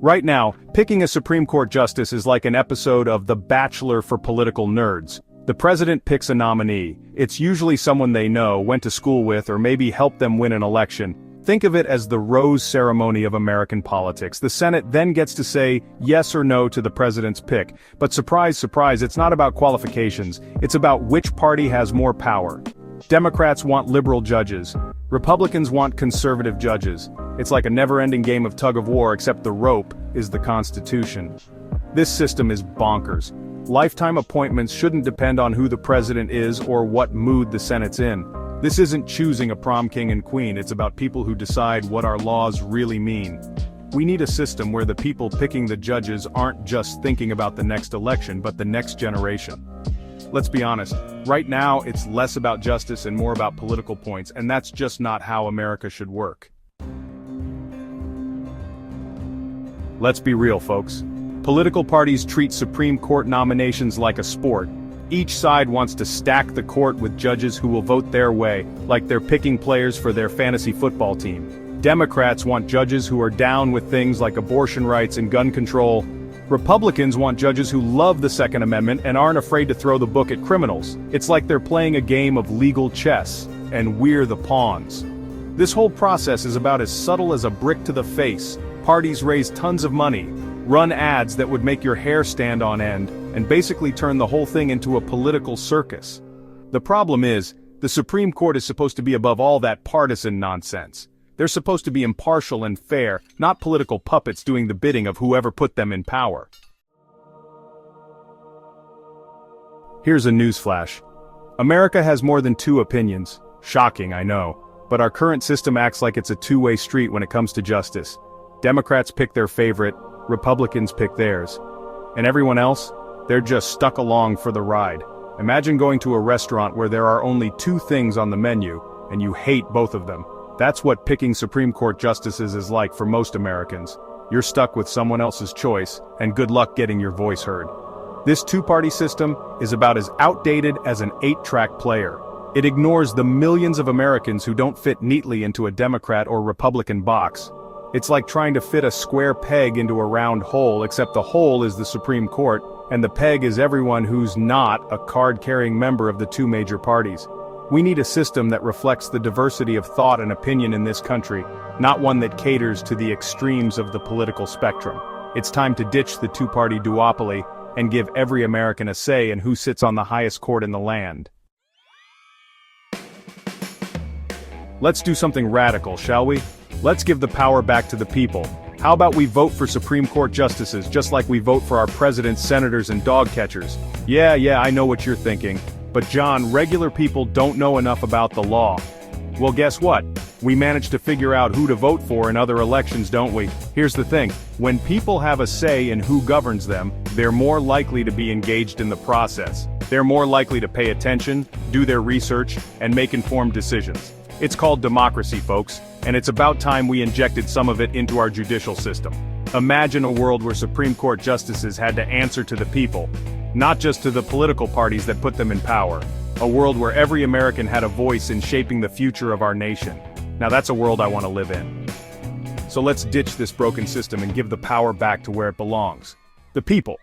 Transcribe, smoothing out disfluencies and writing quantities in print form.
Right now, picking a Supreme Court justice is like an episode of The Bachelor for political nerds. The president picks a nominee. It's usually someone they know, went to school with, or maybe helped them win an election. Think of it as the rose ceremony of American politics. The Senate then gets to say yes or no to the president's pick. But surprise, surprise, it's not about qualifications. It's about which party has more power. Democrats want liberal judges. Republicans want conservative judges. It's like a never-ending game of tug-of-war, except the rope is the Constitution. This system is bonkers. Lifetime appointments shouldn't depend on who the president is or what mood the Senate's in. This isn't choosing a prom king and queen, it's about people who decide what our laws really mean. We need a system where the people picking the judges aren't just thinking about the next election but the next generation. Let's be honest, right now it's less about justice and more about political points, and that's just not how America should work. Let's be real, folks. Political parties treat Supreme Court nominations like a sport. Each side wants to stack the court with judges who will vote their way, like they're picking players for their fantasy football team. Democrats want judges who are down with things like abortion rights and gun control. Republicans want judges who love the Second Amendment and aren't afraid to throw the book at criminals. It's like they're playing a game of legal chess, and we're the pawns. This whole process is about as subtle as a brick to the face. Parties raise tons of money, run ads that would make your hair stand on end, and basically turn the whole thing into a political circus. The problem is, the Supreme Court is supposed to be above all that partisan nonsense. They're supposed to be impartial and fair, not political puppets doing the bidding of whoever put them in power. Here's a newsflash. America has more than two opinions. Shocking, I know. But our current system acts like it's a two-way street when it comes to justice. Democrats pick their favorite, Republicans pick theirs. And everyone else? They're just stuck along for the ride. Imagine going to a restaurant where there are only two things on the menu, and you hate both of them. That's what picking Supreme Court justices is like for most Americans. You're stuck with someone else's choice, and good luck getting your voice heard. This two-party system is about as outdated as an 8-track player. It ignores the millions of Americans who don't fit neatly into a Democrat or Republican box. It's like trying to fit a square peg into a round hole, except the hole is the Supreme Court, and the peg is everyone who's not a card-carrying member of the two major parties. We need a system that reflects the diversity of thought and opinion in this country, not one that caters to the extremes of the political spectrum. It's time to ditch the two-party duopoly and give every American a say in who sits on the highest court in the land. Let's do something radical, shall we? Let's give the power back to the people. How about we vote for Supreme Court justices just like we vote for our presidents, senators, and dog catchers? Yeah, I know what you're thinking. But John, regular people don't know enough about the law. Well, guess what? We managed to figure out who to vote for in other elections, don't we? Here's the thing. When people have a say in who governs them, they're more likely to be engaged in the process. They're more likely to pay attention, do their research, and make informed decisions. It's called democracy, folks, and it's about time we injected some of it into our judicial system. Imagine a world where Supreme Court justices had to answer to the people, not just to the political parties that put them in power. A world where every American had a voice in shaping the future of our nation. Now that's a world I want to live in. So let's ditch this broken system and give the power back to where it belongs. The people.